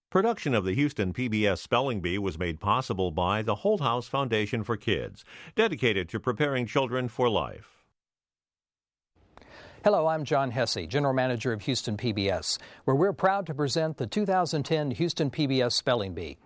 Production of the Houston PBS Spelling Bee was made possible by the Whole House Foundation for Kids, dedicated to preparing children for life. Hello, I'm John Hesse, General Manager of Houston PBS, where we're proud to present the 2010 Houston PBS Spelling Bee.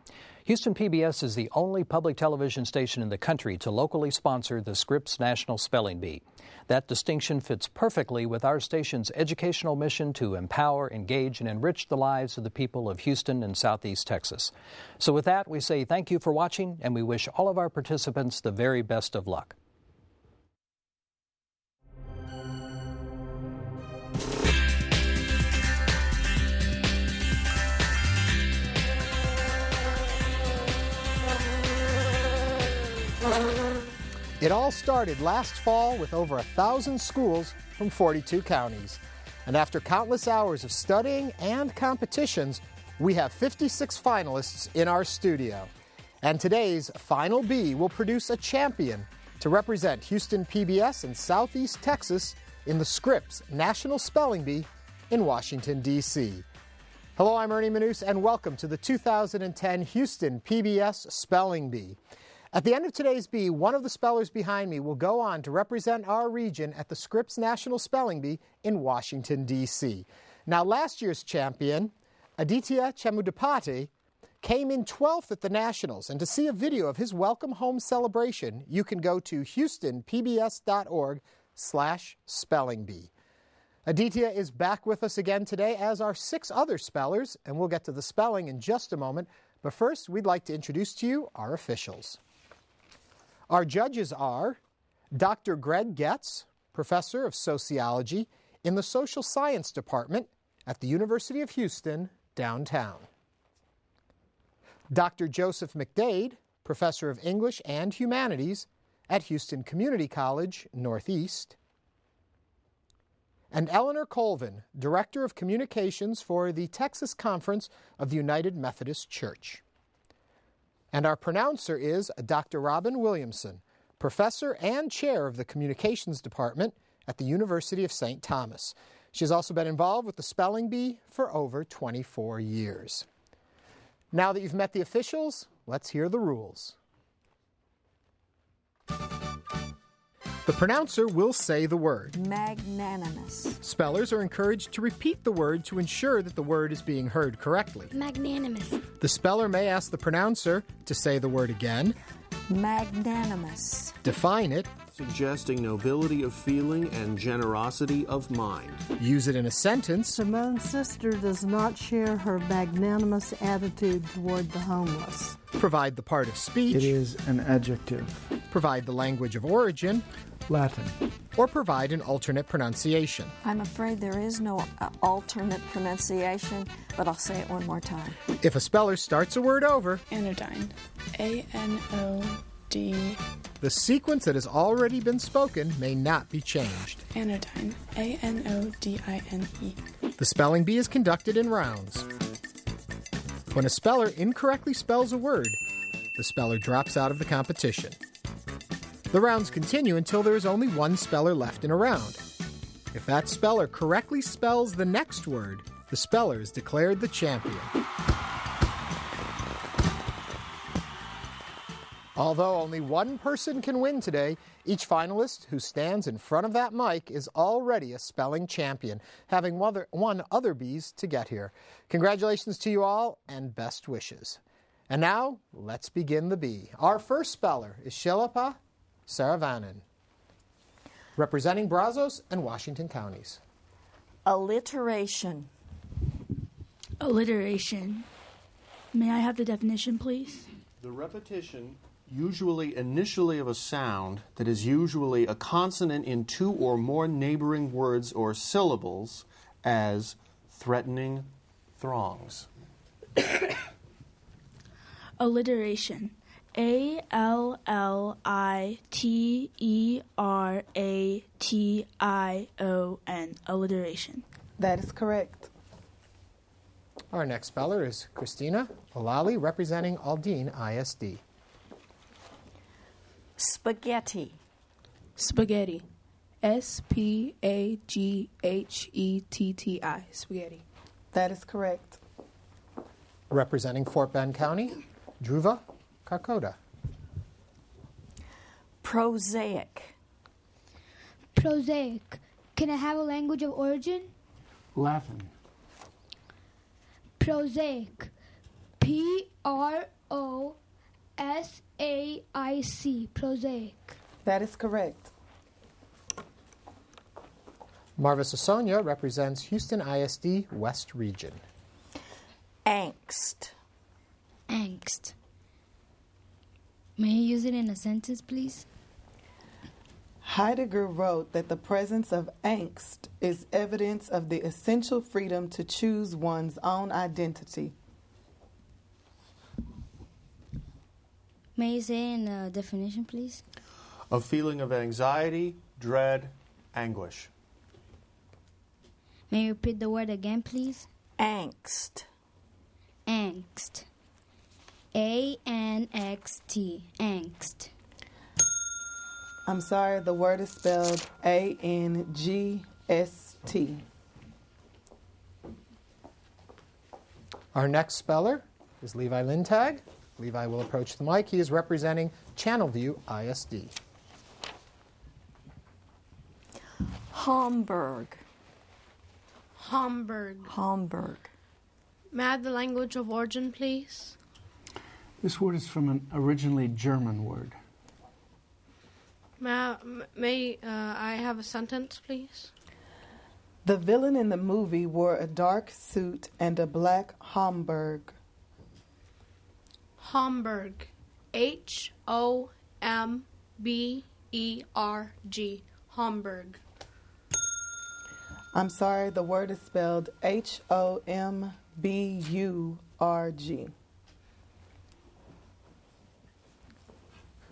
Houston PBS is the only public television station in the country to locally sponsor the Scripps National Spelling Bee. That distinction fits perfectly with our station's educational mission to empower, engage, and enrich the lives of the people of Houston and Southeast Texas. So with that, we say thank you for watching, and we wish all of our participants the very best of luck. It all started last fall with over 1,000 schools from 42 counties. And after countless hours of studying and competitions, we have 56 finalists in our studio. And today's Final Bee will produce a champion to represent Houston PBS and Southeast Texas in the Scripps National Spelling Bee in Washington, D.C. Hello, I'm Ernie Manous, and welcome to the 2010 Houston PBS Spelling Bee. At the end of today's bee, one of the spellers behind me will go on to represent our region at the Scripps National Spelling Bee in Washington, D.C. Now, last year's champion, Aditya Chemudapati, came in 12th at the Nationals, and to see a video of his welcome home celebration, you can go to houstonpbs.org/spellingbee. Aditya is back with us again today, as are 6 other spellers, and we'll get to the spelling in just a moment. But first, we'd like to introduce to you our officials. Our judges are Dr. Greg Getz, Professor of Sociology in the Social Science Department at the University of Houston, downtown. Dr. Joseph McDade, Professor of English and Humanities at Houston Community College, Northeast. And Eleanor Colvin, Director of Communications for the Texas Conference of the United Methodist Church. And our pronouncer is Dr. Robin Williamson, Professor and Chair of the Communications Department at the University of St. Thomas. She has also been involved with the Spelling Bee for over 24 years. Now that you've met the officials, let's hear the rules. The pronouncer will say the word. Magnanimous. Spellers are encouraged to repeat the word to ensure that the word is being heard correctly. Magnanimous. The speller may ask the pronouncer to say the word again. Magnanimous. Define it. Suggesting nobility of feeling and generosity of mind. Use it in a sentence. Simone's sister does not share her magnanimous attitude toward the homeless. Provide the part of speech. It is an adjective. Provide the language of origin. Latin. Or provide an alternate pronunciation. I'm afraid there is no alternate pronunciation, but I'll say it one more time. If a speller starts a word over, Anodyne. A-N-O-D. The sequence that has already been spoken may not be changed. Anodyne. A-N-O-D-I-N-E. The spelling bee is conducted in rounds. When a speller incorrectly spells a word, the speller drops out of the competition. The rounds continue until there is only one speller left in a round. If that speller correctly spells the next word, the speller is declared the champion. Although only one person can win today, each finalist who stands in front of that mic is already a spelling champion, having won other bees to get here. Congratulations to you all, and best wishes. And now, let's begin the bee. Our first speller is Shilapa Saravanan, representing Brazos and Washington counties. Alliteration. Alliteration. May I have the definition, please? The repetition, usually initially of a sound that is usually a consonant in 2 or more neighboring words or syllables, as threatening throngs. Alliteration. A-L-L-I-T-E-R-A-T-I-O-N. Alliteration. That is correct. Our next speller is Christina Olali, representing Aldine ISD. Spaghetti. Spaghetti. S-P-A-G-H-E-T-T-I. Spaghetti. That is correct. Representing Fort Bend County, Dhruva Karkoda. Prosaic. Prosaic. Can I have a language of origin? Latin. Prosaic. Prosaic. Prosaic. That is correct. Marva Sasonia represents Houston ISD West Region. Angst. Angst. May I use it in a sentence, please? Heidegger wrote that the presence of angst is evidence of the essential freedom to choose one's own identity. May you say it in a definition, please? A feeling of anxiety, dread, anguish. May you repeat the word again, please? Angst. Angst. A-N-X-T. Angst. I'm sorry, the word is spelled A-N-G-S-T. Our next speller is Levi Lintag. Levi will approach the mic. He is representing Channelview ISD. Hamburg. Hamburg. Hamburg. May I have the language of origin, please? This word is from an originally German word. May I have a sentence, please? The villain in the movie wore a dark suit and a black Homburg. Homburg. H-O-M-B-E-R-G. Homburg. I'm sorry, the word is spelled H-O-M-B-U-R-G.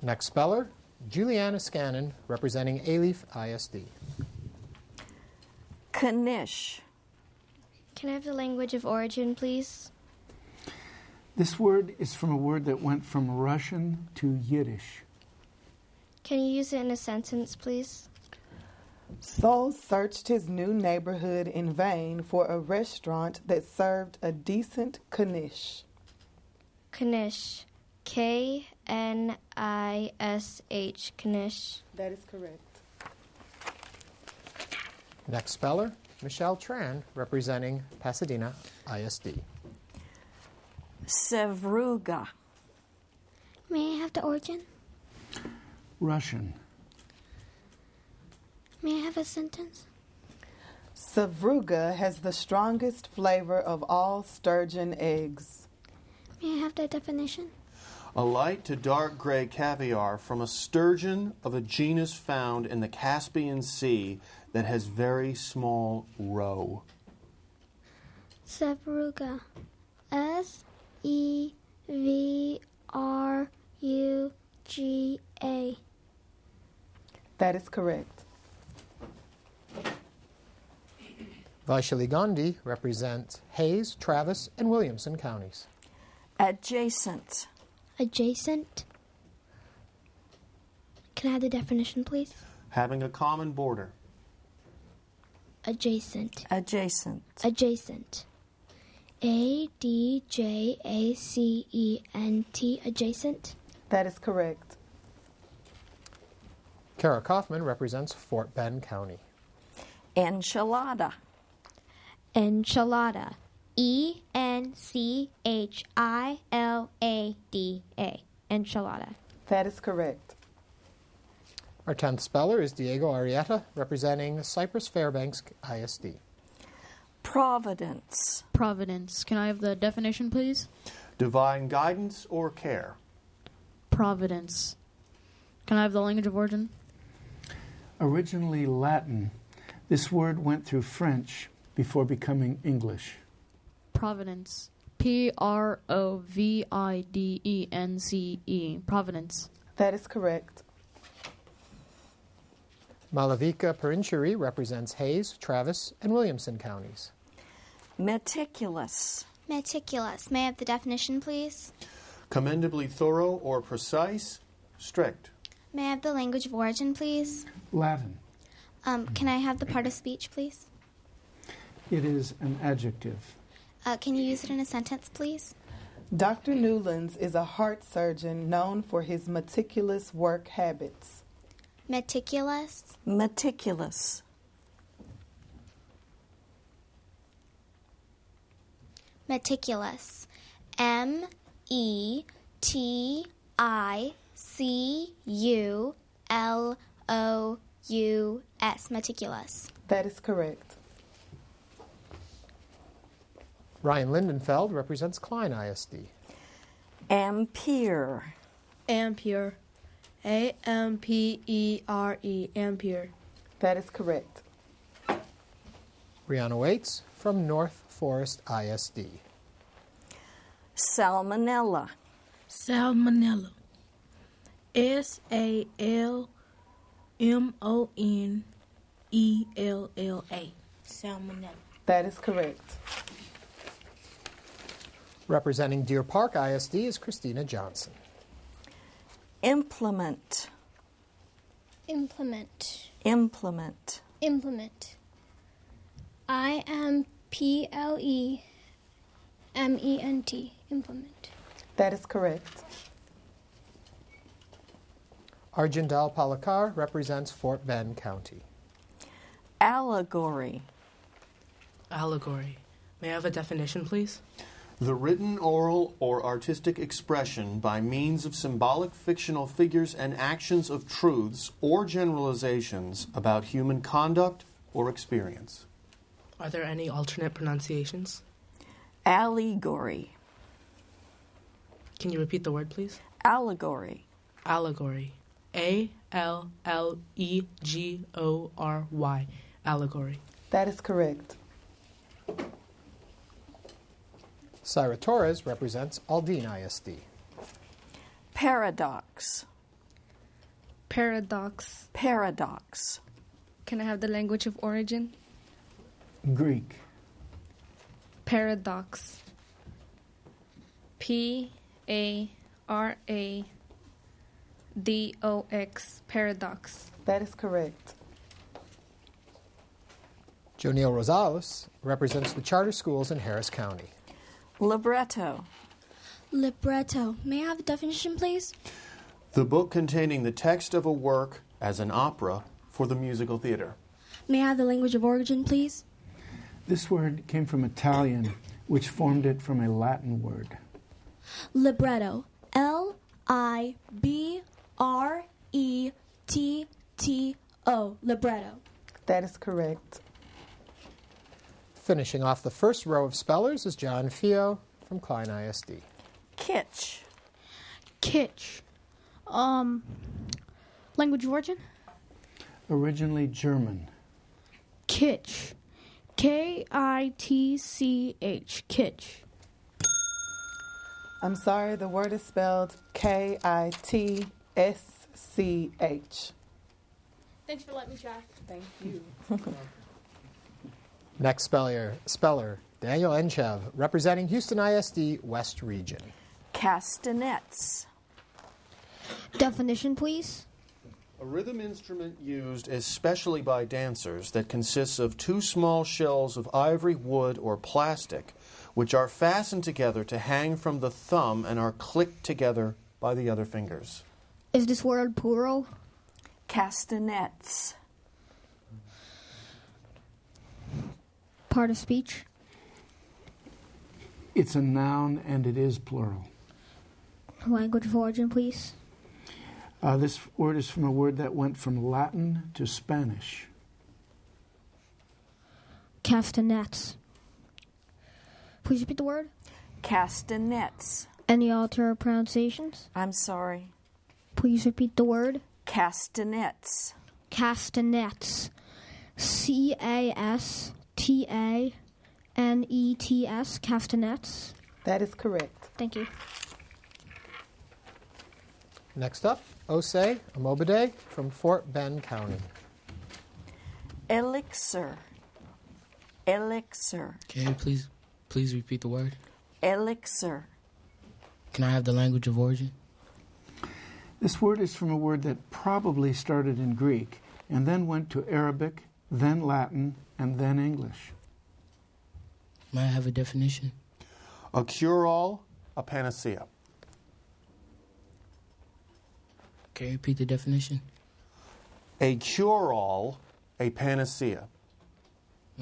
Next speller, Juliana Scannon, representing Alief ISD. Knish. Can I have the language of origin, please? This word is from a word that went from Russian to Yiddish. Can you use it in a sentence, please? Saul searched his new neighborhood in vain for a restaurant that served a decent knish. Knish. K-N-I-S-H. Knish. That is correct. Next speller, Michelle Tran, representing Pasadena ISD. Sevruga. May I have the origin? Russian. May I have a sentence? Sevruga has the strongest flavor of all sturgeon eggs. May I have the definition? A light to dark gray caviar from a sturgeon of a genus found in the Caspian Sea that has very small roe. Sevruga. S-E-V-R-U-G-A. That is correct. Vaishali Gandhi represents Hayes, Travis, and Williamson counties. Adjacent. Adjacent. Can I have the definition, please? Having a common border. Adjacent. Adjacent. Adjacent. A-D-J-A-C-E-N-T. Adjacent. That is correct. Kara Kaufman represents Fort Bend County. Enchilada. Enchilada. E-N-C-H-I-L-A-D-A. Enchilada. That is correct. Our 10th speller is Diego Arrieta, representing Cypress Fairbanks ISD. Providence. Providence. Can I have the definition, please? Divine guidance or care. Providence. Can I have the language of origin? Originally Latin, this word went through French before becoming English. Providence. P-R-O-V-I-D-E-N-C-E. Providence. That is correct. Malavika Perincheri represents Hayes, Travis, and Williamson counties. Meticulous. Meticulous. May I have the definition, please? Commendably thorough or precise, strict. May I have the language of origin, please? Latin. Can I have the part of speech, please? It is an adjective. Can you use it in a sentence, please? Dr. Newlands is a heart surgeon known for his meticulous work habits. Meticulous. Meticulous. Meticulous. Meticulous. Meticulous. That is correct. Ryan Lindenfeld represents Klein ISD. Ampere. Ampere. A-M-P-E-R-E. Ampere. That is correct. Brianna Waits from North Forest ISD. Salmonella. Salmonella. S-A-L-M-O-N-E-L-L-A. Salmonella. That is correct. Representing Deer Park ISD is Christina Johnson. Implement. Implement. Implement. Implement. I-M-P-L-E-M-E-N-T. Implement. That is correct. Arjindal Palakar represents Fort Bend County. Allegory. Allegory. May I have a definition, please? The written, oral, or artistic expression by means of symbolic fictional figures and actions of truths or generalizations about human conduct or experience. Are there any alternate pronunciations? Allegory. Can you repeat the word, please? Allegory. Allegory. A-L-L-E-G-O-R-Y. Allegory. That is correct. Syra Torres represents Aldine ISD. Paradox. Paradox. Paradox. Can I have the language of origin? Greek. Paradox. P-A-R-A-D-O-X. Paradox. That is correct. Joniel Rosales represents the charter schools in Harris County. Libretto. Libretto. May I have a definition, please? The book containing the text of a work as an opera for the musical theater. May I have the language of origin, please? This word came from Italian, which formed it from a Latin word. Libretto. L-I-B-R-E-T-T-O. Libretto. That is correct. Finishing off the first row of spellers is John Fio from Klein ISD. Kitsch. Kitsch. Language of origin? Originally German. Kitsch. K-I-T-C-H. Kitsch. I'm sorry, the word is spelled K-I-T-S-C-H. Thanks for letting me try. Thank you. Next speller, Daniel Enchev, representing Houston ISD West Region. Castanets. Definition, please. A rhythm instrument used especially by dancers that consists of two small shells of ivory, wood, or plastic, which are fastened together to hang from the thumb and are clicked together by the other fingers. Is this word plural? Castanets. Part of speech? It's a noun and it is plural. Language of origin, please. This word is from a word that went from Latin to Spanish. Castanets. Please repeat the word. Castanets. Any alternate pronunciations? I'm sorry. Please repeat the word. Castanets. Castanets. C-A-S-T-A-N-E-T-S. Castanets. That is correct. Thank you. Next up, Osei Amobade from Fort Bend County. Elixir. Elixir. Can you please repeat the word? Elixir. Can I have the language of origin? This word is from a word that probably started in Greek and then went to Arabic, then Latin, and then English. May I have a definition? A cure-all a panacea. Can you repeat the definition? A cure-all, a panacea.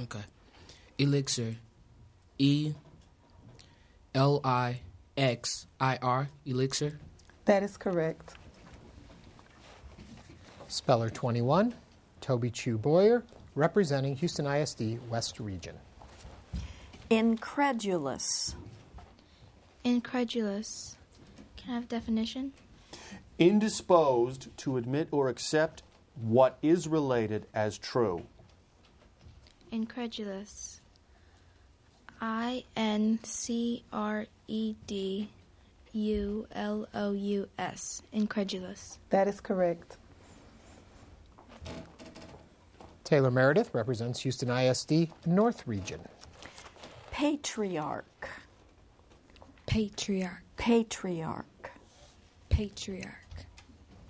Okay. Elixir. E-L-I-X-I-R. Elixir. That is correct. Speller 21, Toby Chu Boyer, representing Houston ISD West Region. Incredulous. Incredulous. Can I have definition? Indisposed to admit or accept what is related as true. Incredulous. I-N-C-R-E-D-U-L-O-U-S. Incredulous. That is correct. Taylor Meredith represents Houston ISD North Region. Patriarch. Patriarch. Patriarch. Patriarch.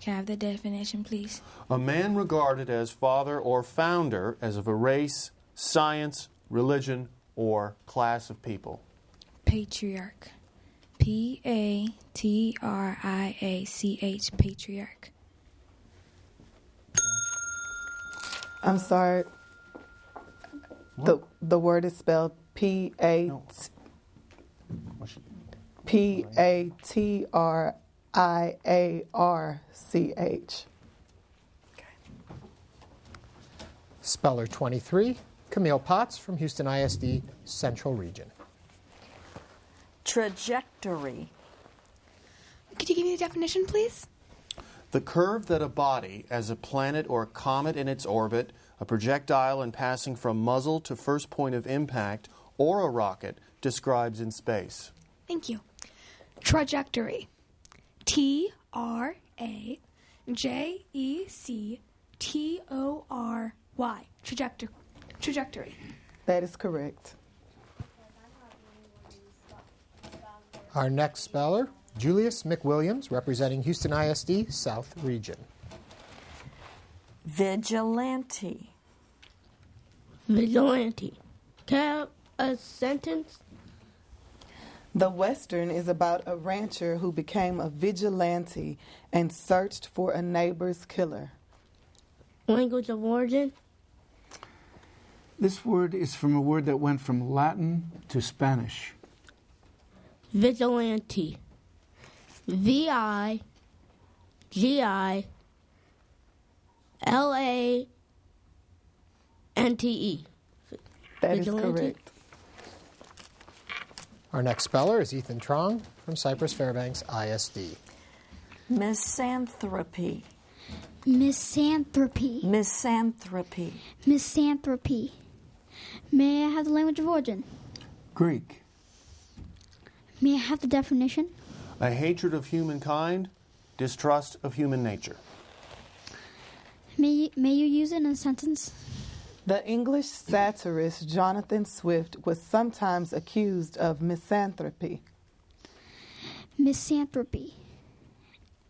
Can I have the definition, please? A man regarded as father or founder as of a race, science, religion, or class of people. Patriarch. P-A-T-R-I-A-C-H. Patriarch. I'm sorry. The word is spelled P-A-T-R-I-A-R-C-H. Speller 23, Camille Potts from Houston ISD Central Region. Trajectory. Could you give me the definition, please? The curve that a body, as a planet or comet in its orbit, a projectile in passing from muzzle to first point of impact, or a rocket, describes in space. Thank you. Trajectory. T-R-A-J-E-C-T-O-R-Y. Trajectory. That is correct. Our next speller, Julius McWilliams, representing Houston ISD South Region. Vigilante. Vigilante. Can I have a sentence? The Western is about a rancher who became a vigilante and searched for a neighbor's killer. Language of origin? This word is from a word that went from Latin to Spanish. Vigilante. V-I-G-I-L-A-N-T-E. That is correct. Our next speller is Ethan Trong from Cypress Fairbanks ISD. Misanthropy. Misanthropy. Misanthropy. Misanthropy. May I have the language of origin? Greek. May I have the definition? A hatred of humankind, distrust of human nature. May you use it in a sentence? The English satirist Jonathan Swift was sometimes accused of misanthropy. Misanthropy.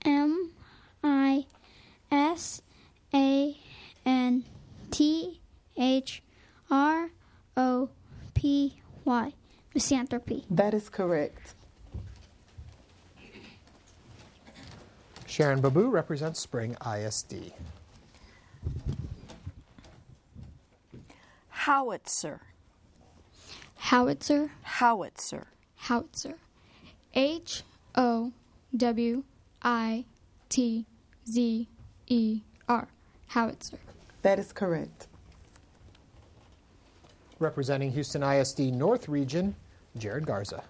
M-I-S-A-N-T-H-R-O-P-Y. Misanthropy. That is correct. Sharon Babu represents Spring ISD. Howitzer. Howitzer. Howitzer. Howitzer. H-O-W-I-T-Z-E-R. Howitzer. That is correct. Representing Houston ISD North Region, Jared Garza.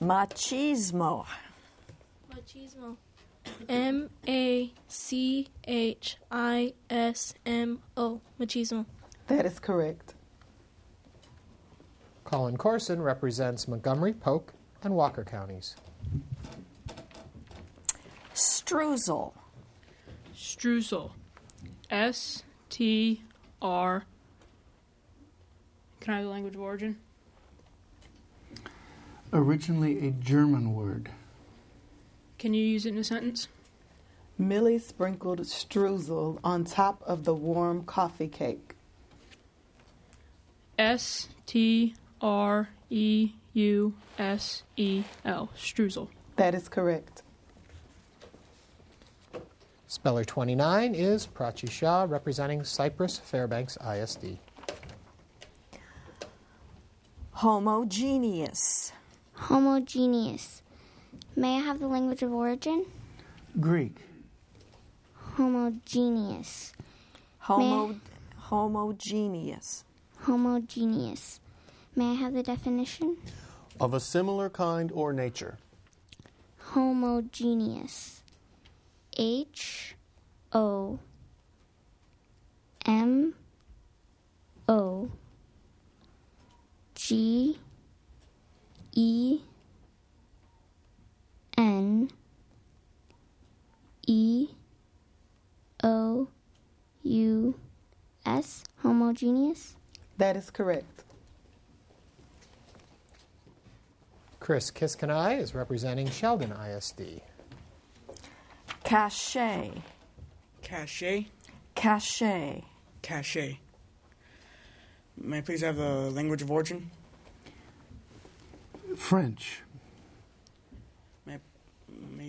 Machismo. Machismo. M-A-C-H-I-S-M-O. Machismo. That is correct. Colin Corson represents Montgomery, Polk, and Walker counties. Streusel. Streusel. S-T-R. Can I have the language of origin? Originally a German word. Can you use it in a sentence? Millie sprinkled streusel on top of the warm coffee cake. S-T-R-E Streusel. That is correct. Speller 29 is Prachi Shah, representing Cypress Fairbanks ISD. Homogeneous. Homogeneous. May I have the language of origin? Greek. Homogeneous. Homogeneous. Homogeneous. May I have the definition? Of a similar kind or nature. Homogeneous. Homogeneous. Homogeneous. That is correct. Chris Kiskanai is representing Sheldon ISD. Cachet. Cachet? Cachet. Cachet. May I please have the language of origin? French. May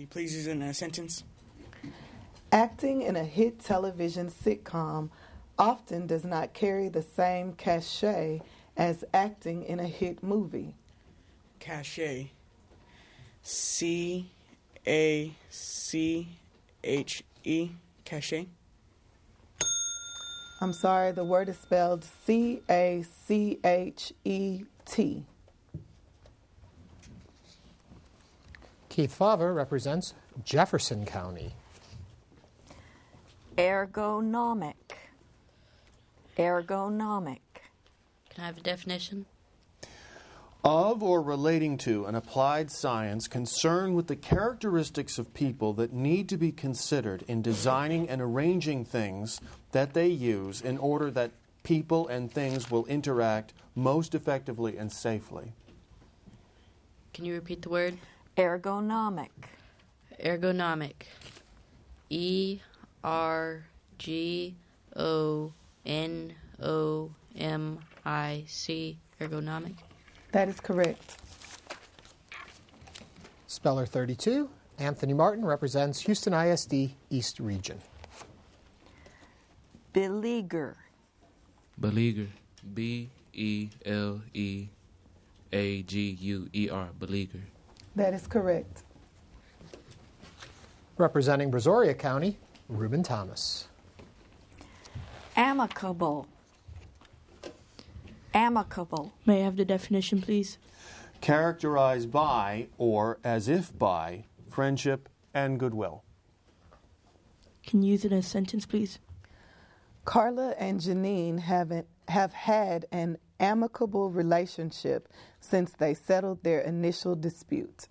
you please use it in a sentence? Acting in a hit television sitcom often does not carry the same cachet as acting in a hit movie. Cachet. C-A-C-H-E. Cachet. I'm sorry, the word is spelled C-A-C-H-E-T. Keith Favre represents Jefferson County. Ergonomic. Ergonomic. Can I have a definition? Of or relating to an applied science concerned with the characteristics of people that need to be considered in designing and arranging things that they use in order that people and things will interact most effectively and safely. Can you repeat the word? Ergonomic. Ergonomic. E-R-G-O-N-O-M-I-C. Ergonomic. That is correct. Speller 32, Anthony Martin represents Houston ISD East Region. Beleaguer. Beleaguer. B-E-L-E-A-G-U-E-R. Beleaguer. That is correct. Representing Brazoria County, Reuben Thomas. Amicable. Amicable. May I have the definition, please? Characterized by, or as if by, friendship and goodwill. Can you use it in a sentence, please? Carla and Janine have had an amicable relationship since they settled their initial dispute.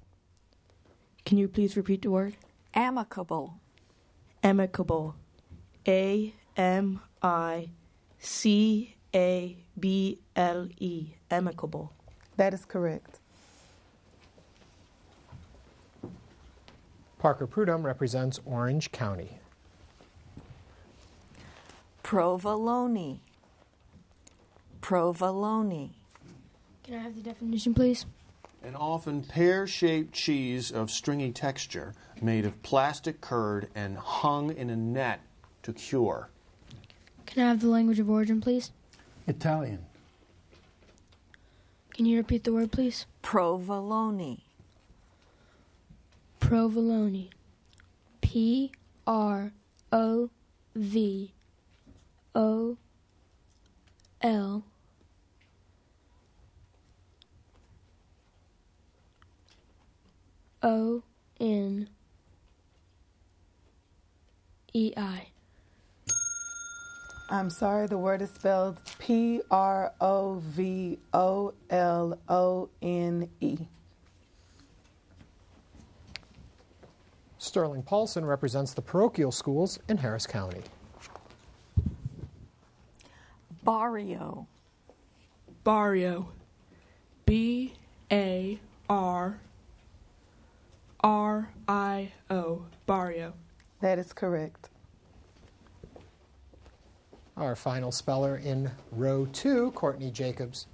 Can you please repeat the word? Amicable. Amicable. A-M-I-C-A-B-L-E. Amicable. That is correct. Parker Prudhomme represents Orange County. Provolone. Provolone. Can I have the definition, please? An often pear-shaped cheese of stringy texture made of plastic curd and hung in a net to cure. Can I have the language of origin, please? Italian. Can you repeat the word, please? Provolone. Provolone. P-R-O-V-O-L O-N-E-I. I'm sorry, the word is spelled P-R-O-V-O-L-O-N-E. Sterling Paulson represents the parochial schools in Harris County. Barrio. Barrio. B-A-R-R-I-O. Barrio. That is correct. Our final speller in row 2, Courtney Jacobs,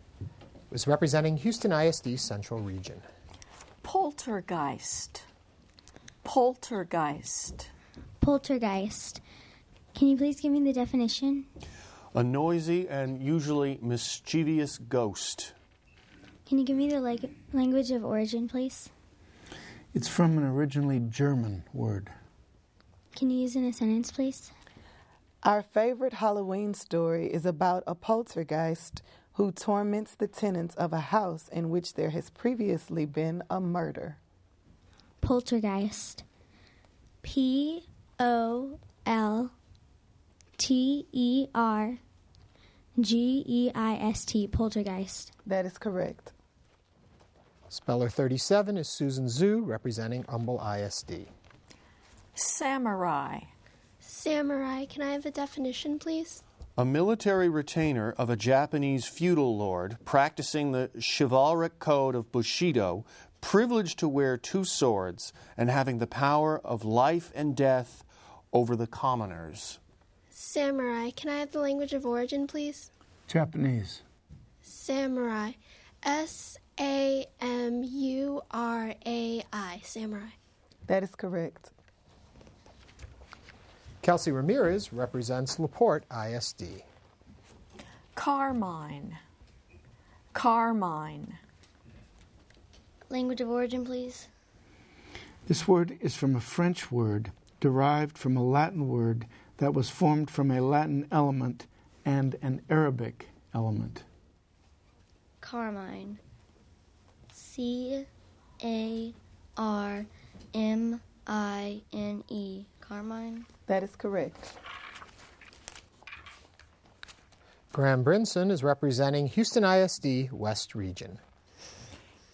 is representing Houston ISD Central Region. Poltergeist. Poltergeist. Poltergeist. Can you please give me the definition? A noisy and usually mischievous ghost. Can you give me the language of origin, please? It's from an originally German word. Can you use it in a sentence, please? Our favorite Halloween story is about a poltergeist who torments the tenants of a house in which there has previously been a murder. Poltergeist. Poltergeist. Poltergeist. That is correct. Speller 37 is Susan Zhu, representing Humble ISD. Samurai. Samurai. Can I have the definition, please? A military retainer of a Japanese feudal lord practicing the chivalric code of Bushido, privileged to wear two swords and having the power of life and death over the commoners. Samurai. Can I have the language of origin, please? Japanese. Samurai. Samurai. Samurai. That is correct. Kelsey Ramirez represents LaPorte ISD. Carmine. Carmine. Language of origin, please. This word is from a French word derived from a Latin word that was formed from a Latin element and an Arabic element. Carmine. Carmine. Carmine. That is correct. Graham Brinson is representing Houston ISD West Region.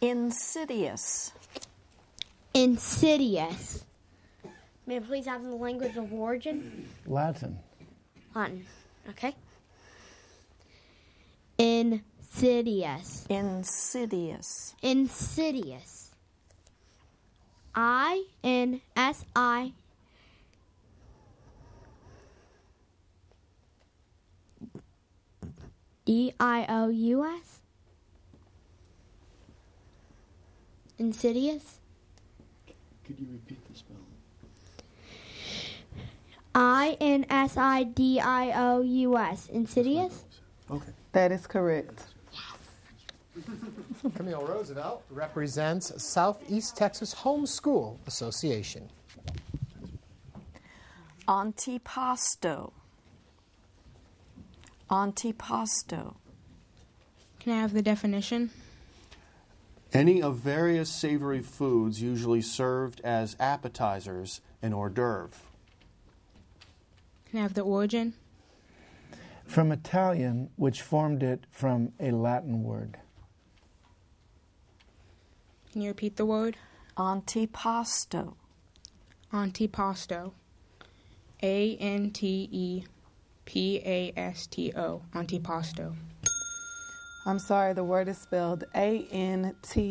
Insidious. Insidious. May I please have the language of origin? Latin. Latin. Okay. Insidious. Insidious. Insidious. I-N-S-I. D-I-O-U-S? Insidious? Could you repeat the spelling? I-N-S-I-D-I-O-U-S. Insidious? Okay. That is correct. Camille Roosevelt represents Southeast Texas Homeschool Association. Antipasto. Antipasto. Can I have the definition? Any of various savory foods usually served as appetizers and hors d'oeuvre. Can I have the origin? From Italian, which formed it from a Latin word. Can you repeat the word? Antipasto. Antipasto. A-N-T-E-P-A-S-T-O. Antipasto. I'm sorry, the word is spelled A-N-T-I-P-A-S-T-O.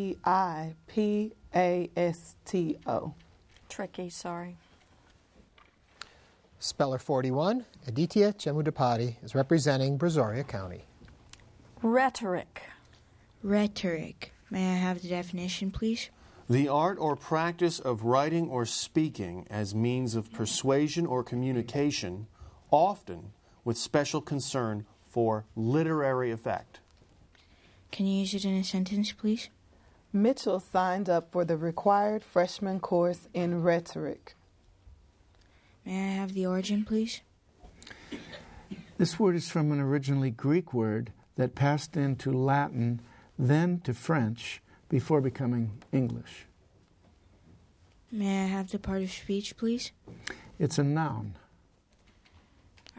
Tricky, sorry. Speller 41, Aditya Chemudapati, is representing Brazoria County. Rhetoric. Rhetoric. May I have the definition, please? The art or practice of writing or speaking as means of persuasion or communication, often with special concern for literary effect. Can you use it in a sentence, please? Mitchell signed up for the required freshman course in rhetoric. May I have the origin, please? This word is from an originally Greek word that passed into Latin, then to French, before becoming English. May I have the part of speech, please? It's a noun.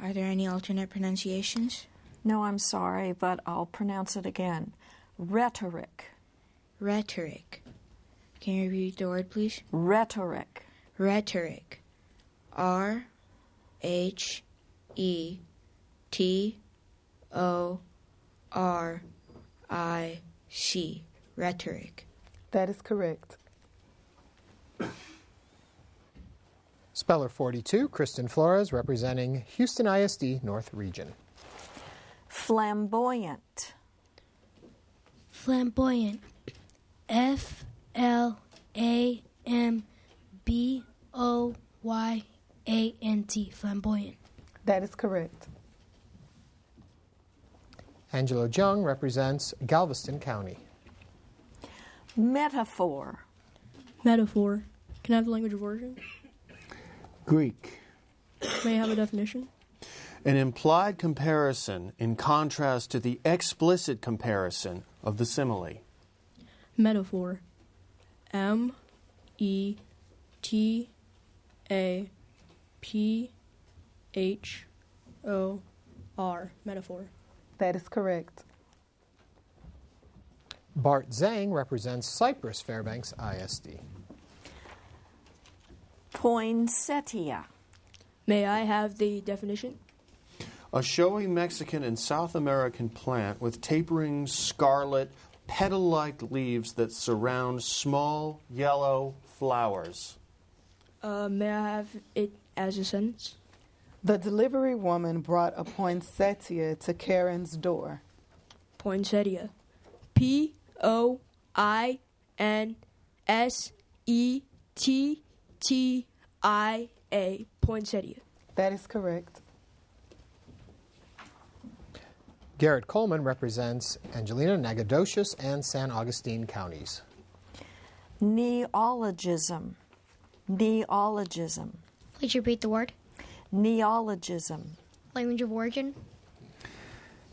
Are there any alternate pronunciations? No, I'm sorry, but I'll pronounce it again. Rhetoric. Rhetoric. Can you repeat the word, please? Rhetoric. Rhetoric. R-H-E-T-O-R-I-C. Rhetoric. That is correct. Speller 42, Kristen Flores, representing Houston ISD North Region. Flamboyant. Flamboyant. Flamboyant. Flamboyant. That is correct. Angelo Jung represents Galveston County. Metaphor. Metaphor. Can I have the language of origin? Greek. May I have a definition? An implied comparison in contrast to the explicit comparison of the simile. Metaphor. METAPHOR. Metaphor. That is correct. Bart Zhang represents Cypress Fairbanks ISD. Poinsettia. May I have the definition? A showy Mexican and South American plant with tapering scarlet, petal-like leaves that surround small yellow flowers. May I have it as a sentence? The delivery woman brought a poinsettia to Karen's door. Poinsettia. POINSETTIA. Poinsettia. That is correct. Garrett Coleman represents Angelina, Nacogdoches, and San Augustine counties. Neologism. Neologism. Please repeat the word. Neologism. Language of origin.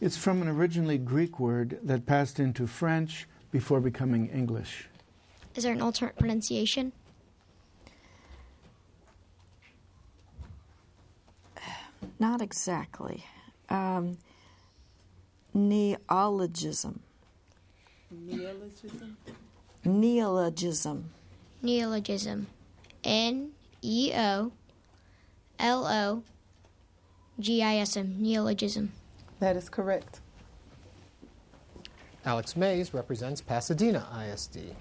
It's from an originally Greek word that passed into French before becoming English. Is there an alternate pronunciation? Not exactly. Neologism. Neologism? Neologism. Neologism. Neologism. Neologism. That is correct. Alex Mays represents Pasadena ISD.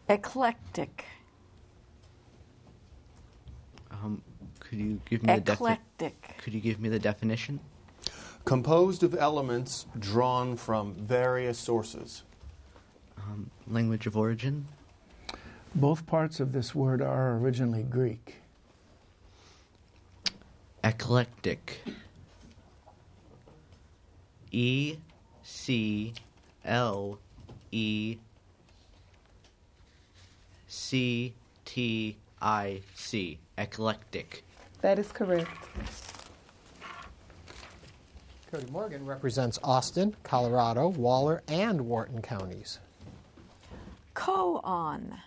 Eclectic. Could you give me Eclectic. Could you give me the definition? Composed of elements drawn from various sources. Language of origin? Both parts of this word are originally Greek. Eclectic. ECLECTIC. Eclectic. That is correct. Cody Morgan represents Austin, Colorado, Waller, and Wharton counties. Koan.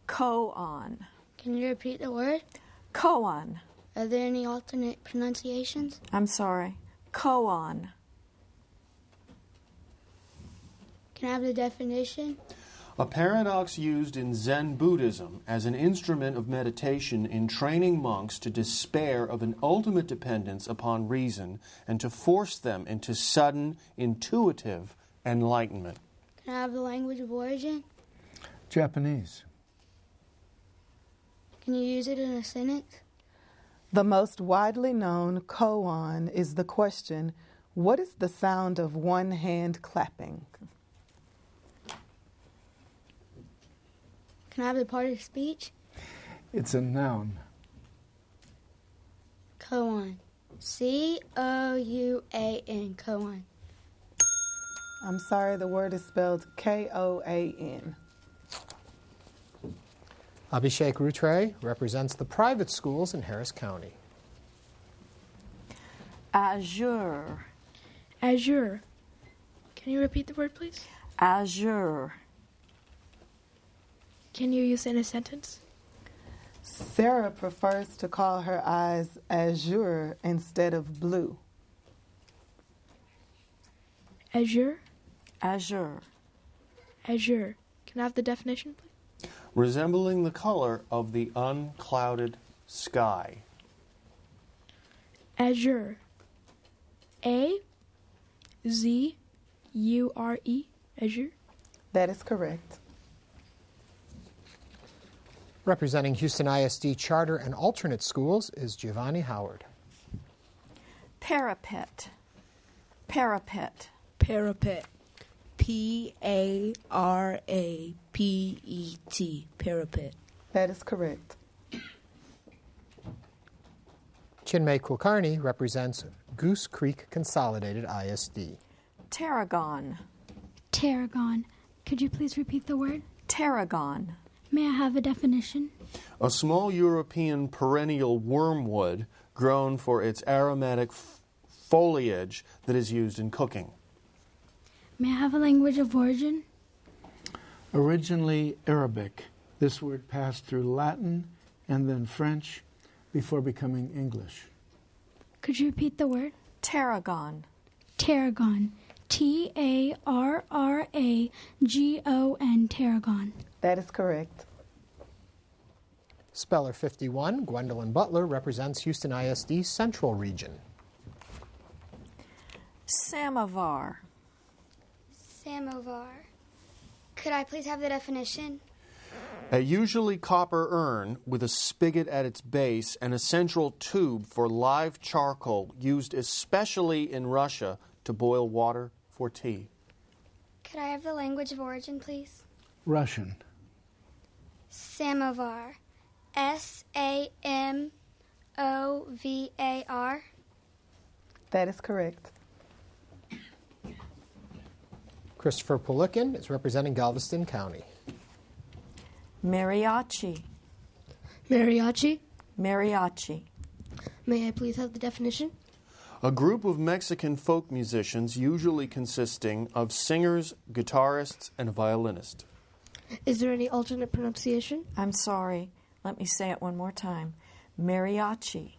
Koan. Can you repeat the word? Koan. Are there any alternate pronunciations? I'm sorry. Koan. Can I have the definition? A paradox used in Zen Buddhism as an instrument of meditation in training monks to despair of an ultimate dependence upon reason and to force them into sudden, intuitive enlightenment. Can I have the language of origin? Japanese. Can you use it in a sentence? The most widely known koan is the question, what is the sound of one hand clapping? Can I have the part of speech? It's a noun. Koan. C-O-U-A-N. Koan. I'm sorry, the word is spelled K-O-A-N. Abhishek Rutre represents the private schools in Harris County. Azure. Azure. Can you repeat the word, please? Azure. Can you use it in a sentence? Sarah prefers to call her eyes azure instead of blue. Azure? Azure. Azure. Can I have the definition, please? Resembling the color of the unclouded sky. Azure. A-Z-U-R-E. Azure. That is correct. Representing Houston ISD charter and alternate schools is Giovanni Howard. Parapet. Parapet. Parapet. P-A-R-A-P-E-T. Parapet. That is correct. Chinmay Kulkarni represents Goose Creek Consolidated ISD. Tarragon. Tarragon. Could you please repeat the word? Tarragon. May I have a definition? A small European perennial wormwood grown for its aromatic foliage that is used in cooking. May I have a language of origin? Originally Arabic, this word passed through Latin and then French before becoming English. Could you repeat the word? Tarragon. Tarragon. T-A-R-R-A-G-O-N. Tarragon. That is correct. Speller 51, Gwendolyn Butler, represents Houston ISD Central Region. Samovar. Samovar. Could I please have the definition? A usually copper urn with a spigot at its base and a central tube for live charcoal used especially in Russia to boil water for tea. Could I have the language of origin, please? Russian. Samovar. S-A-M-O-V-A-R. That is correct. Christopher Polikin is representing Galveston County. Mariachi. Mariachi. Mariachi. May I please have the definition? A group of Mexican folk musicians usually consisting of singers, guitarists, and a violinist. Is there any alternate pronunciation? I'm sorry. Let me say it one more time. Mariachi.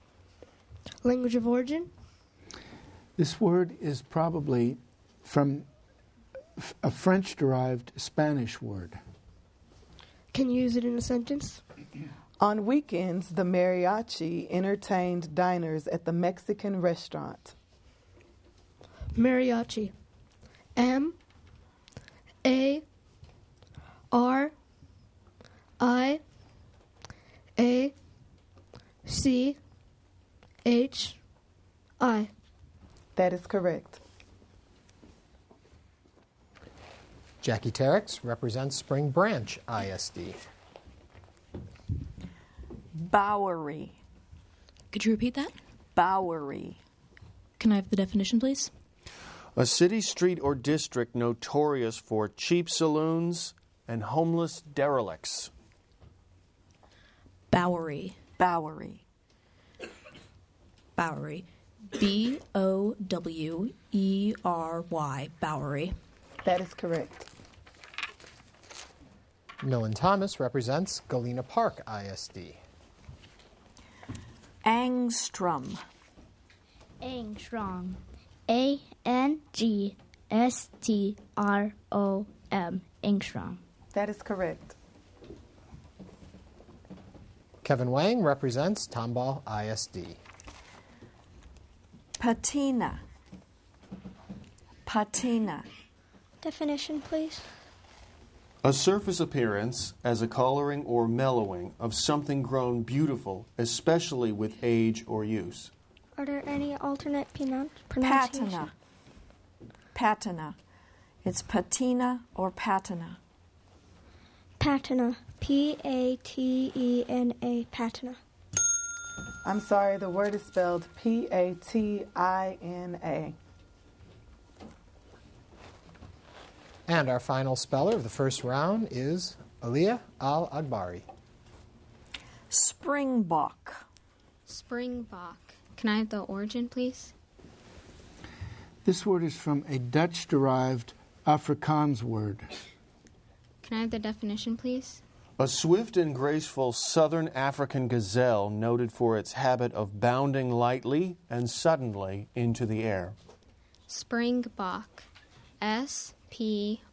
Language of origin? This word is probably from a French-derived Spanish word. Can you use it in a sentence? On weekends, the mariachi entertained diners at the Mexican restaurant. Mariachi. M-A-R-I-A-C-H-I. That is correct. Jackie Terex represents Spring Branch ISD. Bowery. Could you repeat that? Bowery. Can I have the definition, please? A city, street, or district notorious for cheap saloons and homeless derelicts. Bowery. Bowery. Bowery. B-O-W-E-R-Y. Bowery. That is correct. Millen Thomas represents Galena Park ISD. Angstrom. Angstrom. A-N-G-S-T-R-O-M. Angstrom. That is correct. Kevin Wang represents Tomball ISD. Patina. Patina. Definition, please. A surface appearance as a coloring or mellowing of something grown beautiful, especially with age or use. Are there any alternate pronunciation? Patina. Patina. It's patina or patina. Patina. P-A-T-E-N-A. Patina. I'm sorry, the word is spelled P-A-T-I-N-A. And our final speller of the first round is Aliyah Al-Agbari. Springbok. Springbok. Can I have the origin, please? This word is from a Dutch-derived Afrikaans word. Can I have the definition, please? A swift and graceful southern African gazelle noted for its habit of bounding lightly and suddenly into the air. Springbok. S-P-R-I-N-G-B-O-K.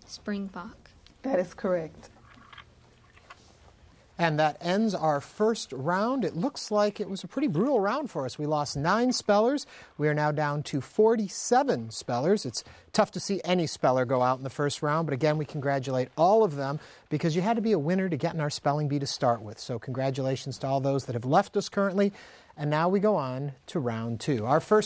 Springbok. That is correct. And that ends our first round. It looks like it was a pretty brutal round for us. We lost 9 spellers. We are now down to 47 spellers. It's tough to see any speller go out in the first round, but again, we congratulate all of them because you had to be a winner to get in our spelling bee to start with. So congratulations to all those that have left us currently. And now we go on to round 2. Our first